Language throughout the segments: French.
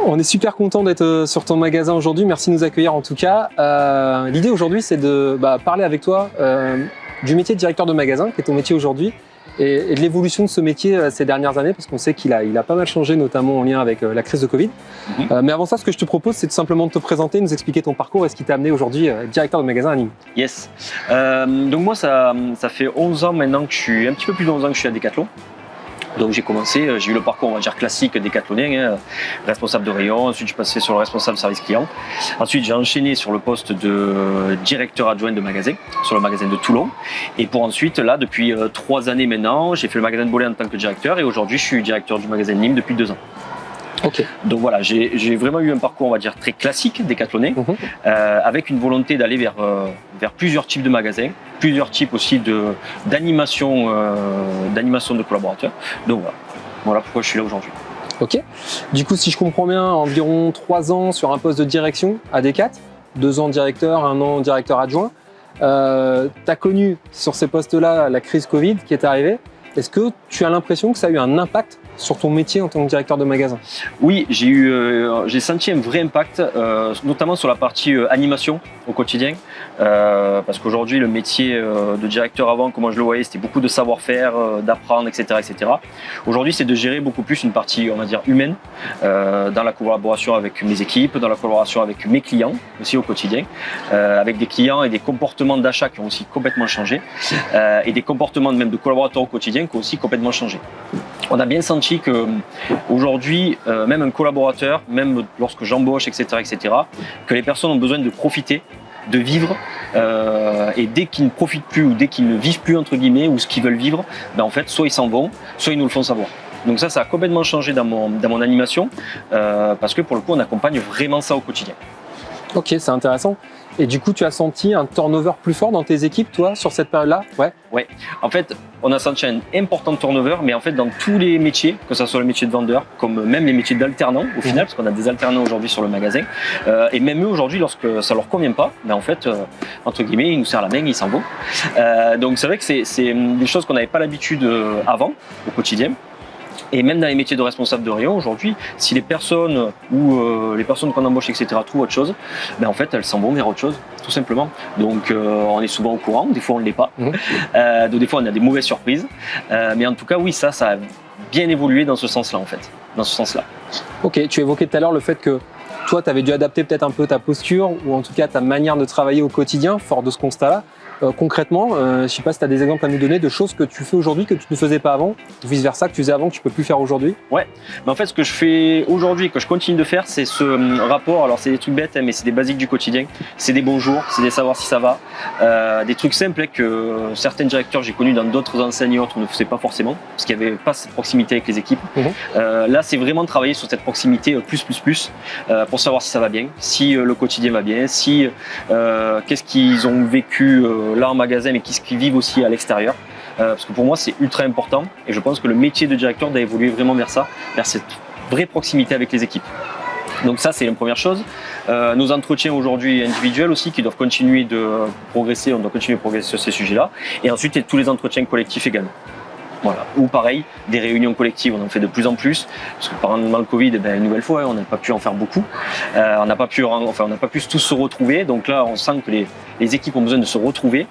On est super content d'être sur ton magasin aujourd'hui. Merci de nous accueillir en tout cas. L'idée aujourd'hui, c'est de parler avec toi du métier de directeur de magasin, qui est ton métier aujourd'hui, et de l'évolution de ce métier ces dernières années, parce qu'on sait qu'il a pas mal changé, notamment en lien avec la crise de Covid. Mais avant ça, ce que je te propose, c'est tout simplement de te présenter, nous expliquer ton parcours et ce qui t'a amené aujourd'hui directeur de magasin à Nîmes. Yes. Donc moi, ça fait 11 ans maintenant que je suis, un petit peu plus de 11 ans que je suis à Decathlon. Donc j'ai commencé, j'ai eu le parcours, on va dire, classique décathlonien, responsable de rayon, ensuite je suis passé sur le responsable service client. Ensuite j'ai enchaîné sur le poste de directeur adjoint de magasin, sur le magasin de Toulon. Et pour ensuite, là, depuis 3 années maintenant, j'ai fait le magasin de Bollé en tant que directeur et aujourd'hui je suis directeur du magasin de Nîmes depuis 2 ans. Okay. Donc voilà, j'ai vraiment eu un parcours, on va dire, très classique décathlonien, avec une volonté d'aller vers plusieurs types de magasins, plusieurs types aussi d'animation de collaborateurs. Donc voilà pourquoi je suis là aujourd'hui. Ok. Du coup, si je comprends bien, environ 3 ans sur un poste de direction à Decat, 2 ans directeur, 1 an directeur adjoint. Tu as connu sur ces postes-là la crise Covid qui est arrivée. Est-ce que tu as l'impression que ça a eu un impact sur ton métier en tant que directeur de magasin? Oui, j'ai senti un vrai impact, notamment sur la partie animation au quotidien, parce qu'aujourd'hui le métier de directeur avant, comment je le voyais, c'était beaucoup de savoir-faire, d'apprendre, etc., etc. Aujourd'hui, c'est de gérer beaucoup plus une partie, on va dire, humaine, dans la collaboration avec mes équipes, dans la collaboration avec mes clients aussi au quotidien, avec des clients et des comportements d'achat qui ont aussi complètement changé, et des comportements même de collaborateurs au quotidien qui ont aussi complètement changé. On a bien senti qu'aujourd'hui, même un collaborateur, même lorsque j'embauche, etc., que les personnes ont besoin de profiter, de vivre, et dès qu'ils ne profitent plus ou dès qu'ils ne vivent plus, entre guillemets, ou ce qu'ils veulent vivre, en fait, soit ils s'en vont, soit ils nous le font savoir. Donc ça a complètement changé dans mon animation, parce que pour le coup, on accompagne vraiment ça au quotidien. Ok, c'est intéressant. Et du coup, tu as senti un turnover plus fort dans tes équipes, toi, sur cette période-là? Ouais. En fait, on a senti un important turnover, mais en fait, dans tous les métiers, que ce soit le métier de vendeur, comme même les métiers d'alternants, au final, parce qu'on a des alternants aujourd'hui sur le magasin, et même eux, aujourd'hui, lorsque ça leur convient pas, en fait, entre guillemets, ils nous serrent la main, ils s'en vont. Donc, c'est vrai que c'est des choses qu'on n'avait pas l'habitude avant, au quotidien. Et même dans les métiers de responsable de rayon, aujourd'hui, si les personnes ou les personnes qu'on embauche, etc., trouvent autre chose, en fait, elles s'en vont vers autre chose, tout simplement. Donc, on est souvent au courant, des fois, on ne l'est pas. Donc, des fois, on a des mauvaises surprises. Mais en tout cas, oui, ça a bien évolué dans ce sens-là, en fait. Dans ce sens-là. Ok, tu évoquais tout à l'heure le fait que toi, tu avais dû adapter peut-être un peu ta posture ou en tout cas ta manière de travailler au quotidien, fort de ce constat-là. Concrètement, je ne sais pas si tu as des exemples à nous donner de choses que tu fais aujourd'hui que tu ne faisais pas avant, ou vice-versa, que tu faisais avant que tu ne peux plus faire aujourd'hui. Ouais, mais en fait, ce que je fais aujourd'hui et que je continue de faire, c'est ce rapport. Alors, c'est des trucs bêtes, mais c'est des basiques du quotidien. C'est des bonjours, c'est des savoir si ça va. Des trucs simples que certains directeurs j'ai connus dans d'autres enseignes autres ne faisaient pas forcément, parce qu'il n'y avait pas cette proximité avec les équipes. Là, c'est vraiment travailler sur cette proximité plus, pour savoir si ça va bien, si le quotidien va bien, si qu'est-ce qu'ils ont vécu là en magasin, mais qu'est-ce qu'ils vivent aussi à l'extérieur. Parce que pour moi, c'est ultra important et je pense que le métier de directeur doit évoluer vraiment vers ça, vers cette vraie proximité avec les équipes. Donc ça, c'est une première chose. Nos entretiens aujourd'hui individuels aussi qui doivent continuer de progresser, on doit continuer de progresser sur ces sujets-là. Et ensuite, il y a tous les entretiens collectifs également. Voilà. Ou pareil, des réunions collectives, on en fait de plus en plus, parce que pendant le Covid, une nouvelle fois, on n'a pas pu en faire beaucoup. On n'a pas pu tous se retrouver, donc là, on sent que les équipes ont besoin de se retrouver.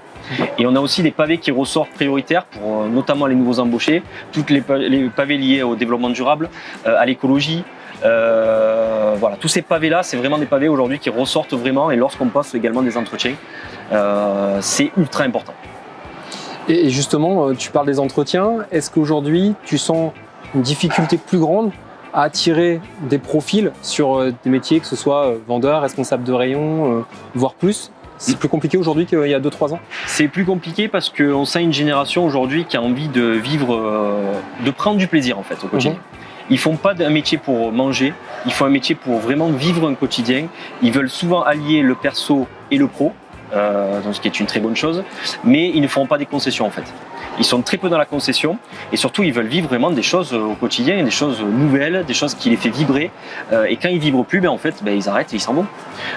Et on a aussi des pavés qui ressortent prioritaires pour notamment les nouveaux embauchés, toutes les pavés liés au développement durable, à l'écologie. Voilà, tous ces pavés-là, c'est vraiment des pavés aujourd'hui qui ressortent vraiment, et lorsqu'on passe également des entretiens, c'est ultra important. Et justement, tu parles des entretiens. Est-ce qu'aujourd'hui, tu sens une difficulté plus grande à attirer des profils sur des métiers, que ce soit vendeur, responsable de rayon, voire plus? C'est plus compliqué aujourd'hui qu'il y a 2-3 ans? C'est plus compliqué parce qu'on sent une génération aujourd'hui qui a envie de vivre, de prendre du plaisir en fait au quotidien. Ils font pas un métier pour manger, ils font un métier pour vraiment vivre un quotidien. Ils veulent souvent allier le perso et le pro. Ce qui est une très bonne chose, mais ils ne feront pas des concessions en fait. Ils sont très peu dans la concession et surtout ils veulent vivre vraiment des choses au quotidien, des choses nouvelles, des choses qui les fait vibrer, et quand ils vibrent plus, en fait, ils arrêtent et ils s'en vont.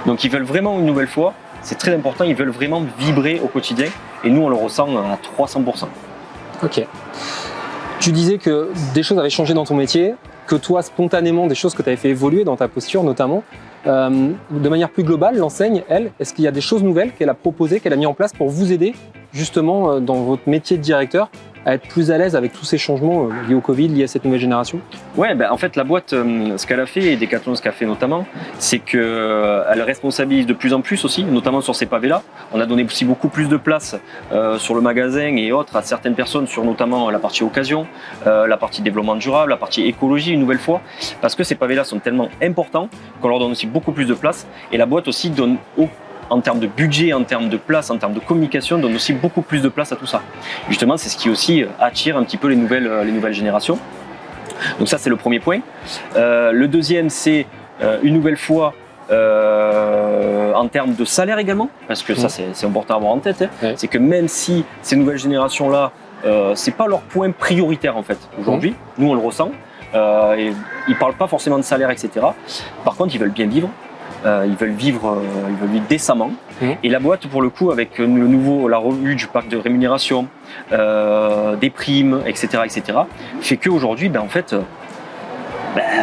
Donc ils veulent vraiment une nouvelle fois, c'est très important, ils veulent vraiment vibrer au quotidien et nous on le ressent à 300%. Ok. Tu disais que des choses avaient changé dans ton métier. que toi, spontanément, des choses que tu avais fait évoluer dans ta posture notamment. De manière plus globale, l'enseigne, elle, est-ce qu'il y a des choses nouvelles qu'elle a proposées, qu'elle a mis en place pour vous aider justement dans votre métier de directeur à être plus à l'aise avec tous ces changements liés au Covid, liés à cette nouvelle génération? Ouais, en fait, la boîte, ce qu'elle a fait, et Decathlon, ce qu'elle a fait notamment, c'est qu'elle responsabilise de plus en plus aussi, notamment sur ces pavés-là. On a donné aussi beaucoup plus de place sur le magasin et autres à certaines personnes sur notamment la partie occasion, la partie développement durable, la partie écologie, une nouvelle fois, parce que ces pavés-là sont tellement importants qu'on leur donne aussi beaucoup plus de place. Et la boîte aussi donne en termes de budget, en termes de place, en termes de communication, donne aussi beaucoup plus de place à tout ça. Justement, c'est ce qui aussi attire un petit peu les nouvelles générations. Donc ça, c'est le premier point. Le deuxième, c'est une nouvelle fois en termes de salaire également, parce que ça, c'est important à avoir en tête. C'est que même si ces nouvelles générations-là, c'est pas leur point prioritaire en fait aujourd'hui, nous on le ressent. Et ils parlent pas forcément de salaire, etc. Par contre, ils veulent bien vivre. Ils veulent vivre décemment. Et la boîte, pour le coup, avec la revue du pacte de rémunération, des primes, etc., fait qu'aujourd'hui, en fait,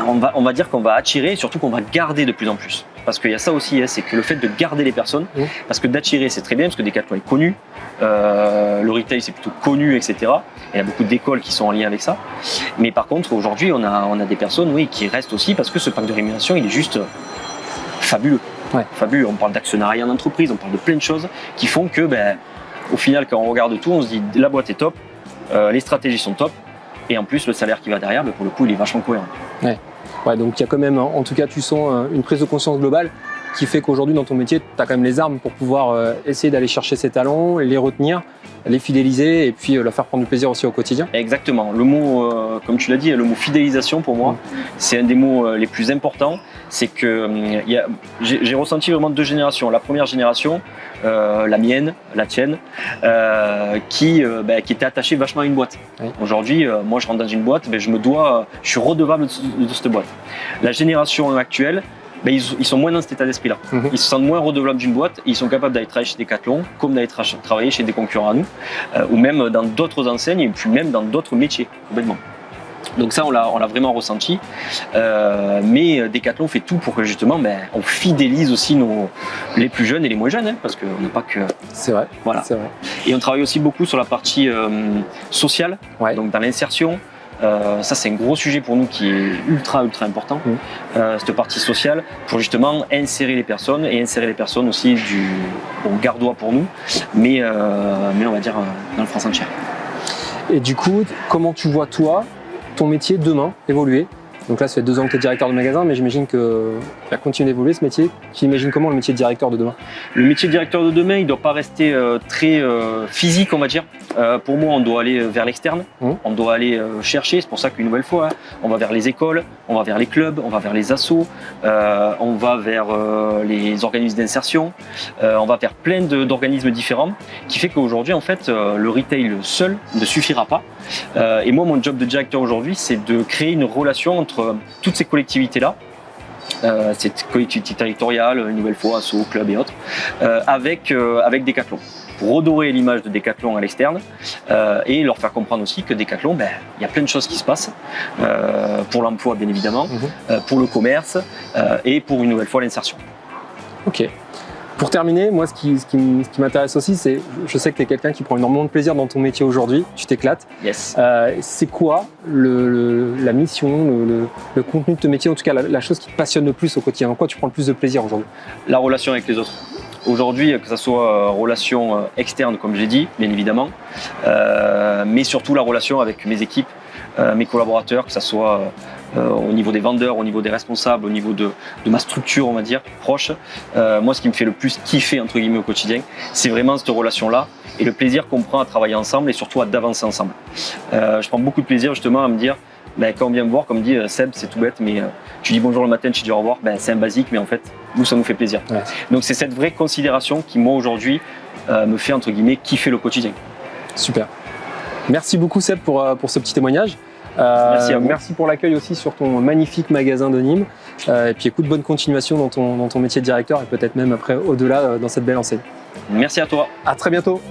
on va dire qu'on va attirer et surtout qu'on va garder de plus en plus. Parce qu'il y a ça aussi, c'est que le fait de garder les personnes, parce que d'attirer, c'est très bien, parce que Decathlon est connu, le retail, c'est plutôt connu, etc. Il y a beaucoup d'écoles qui sont en lien avec ça. Mais par contre, aujourd'hui, on a des personnes qui restent aussi parce que ce pacte de rémunération, il est juste fabuleux. Fabuleux. On parle d'actionnariat en entreprise, on parle de plein de choses qui font que, au final, quand on regarde tout, on se dit la boîte est top, les stratégies sont top, et en plus le salaire qui va derrière, pour le coup, il est vachement cohérent. Ouais, donc il y a quand même, en tout cas, tu sens une prise de conscience globale qui fait qu'aujourd'hui, dans ton métier, tu as quand même les armes pour pouvoir essayer d'aller chercher ces talents, les retenir, les fidéliser et puis leur faire prendre du plaisir aussi au quotidien. Exactement. Le mot, comme tu l'as dit, le mot fidélisation pour moi, c'est un des mots les plus importants. C'est que j'ai ressenti vraiment deux générations. La première génération, la mienne, la tienne, qui était attachée vachement à une boîte. Aujourd'hui, moi je rentre dans une boîte, je suis redevable de cette boîte. La génération actuelle, ils sont moins dans cet état d'esprit-là. Ils se sentent moins redevables d'une boîte, ils sont capables d'aller travailler chez Decathlon, comme d'aller travailler chez des concurrents à nous, ou même dans d'autres enseignes, et puis même dans d'autres métiers, complètement. Donc ça, on l'a vraiment ressenti. Mais Decathlon fait tout pour que justement, on fidélise aussi les plus jeunes et les moins jeunes, parce qu'on n'a pas que... C'est vrai, voilà. C'est vrai. Et on travaille aussi beaucoup sur la partie sociale, donc dans l'insertion. Ça, c'est un gros sujet pour nous qui est ultra important, cette partie sociale, pour justement insérer les personnes et insérer les personnes aussi gardois pour nous, mais on va dire dans le France entière. Et du coup, comment tu vois toi, ton métier demain évoluer? Donc là, ça fait 2 ans que tu es directeur de magasin, mais j'imagine que tu vas continuer d'évoluer ce métier. Tu imagines comment le métier de directeur de demain? Le métier de directeur de demain, il ne doit pas rester très physique, on va dire. Pour moi, on doit aller vers l'externe, on doit aller chercher. C'est pour ça qu'une nouvelle fois, on va vers les écoles, on va vers les clubs, on va vers les assos, on va vers les organismes d'insertion, on va vers plein d'organismes différents, qui fait qu'aujourd'hui, en fait, le retail seul ne suffira pas. Et moi, mon job de directeur aujourd'hui, c'est de créer une relation entre toutes ces collectivités-là, cette collectivité territoriale, une nouvelle fois, asso, club et autres, avec Decathlon, pour redorer l'image de Decathlon à l'externe et leur faire comprendre aussi que Decathlon, il y a plein de choses qui se passent pour l'emploi bien évidemment, pour le commerce et pour une nouvelle fois l'insertion. Ok. Pour terminer, moi ce qui m'intéresse aussi, c'est, je sais que tu es quelqu'un qui prend énormément de plaisir dans ton métier aujourd'hui, tu t'éclates. Yes. C'est quoi la mission, le contenu de ton métier, en tout cas la chose qui te passionne le plus au quotidien? En quoi tu prends le plus de plaisir aujourd'hui? La relation avec les autres. Aujourd'hui, que ce soit relation externe, comme j'ai dit, bien évidemment, mais surtout la relation avec mes équipes, mes collaborateurs, que ce soit au niveau des vendeurs, au niveau des responsables, au niveau de ma structure, on va dire, proche. Moi, ce qui me fait le plus kiffer, entre guillemets, au quotidien, c'est vraiment cette relation-là et le plaisir qu'on prend à travailler ensemble et surtout à d'avancer ensemble. Je prends beaucoup de plaisir justement à me dire, quand on vient me voir, comme dit Seb, c'est tout bête, mais tu dis bonjour le matin, tu dis au revoir, c'est un basique, mais en fait, nous, ça nous fait plaisir. Ouais. Donc c'est cette vraie considération qui, moi, aujourd'hui, me fait, entre guillemets, kiffer le quotidien. Super. Merci beaucoup, Seb, pour ce petit témoignage. Merci à vous. Merci pour l'accueil aussi sur ton magnifique magasin de Nîmes. Et puis écoute, bonne continuation dans ton métier de directeur et peut-être même après au-delà dans cette belle enseigne. Merci à toi. À très bientôt.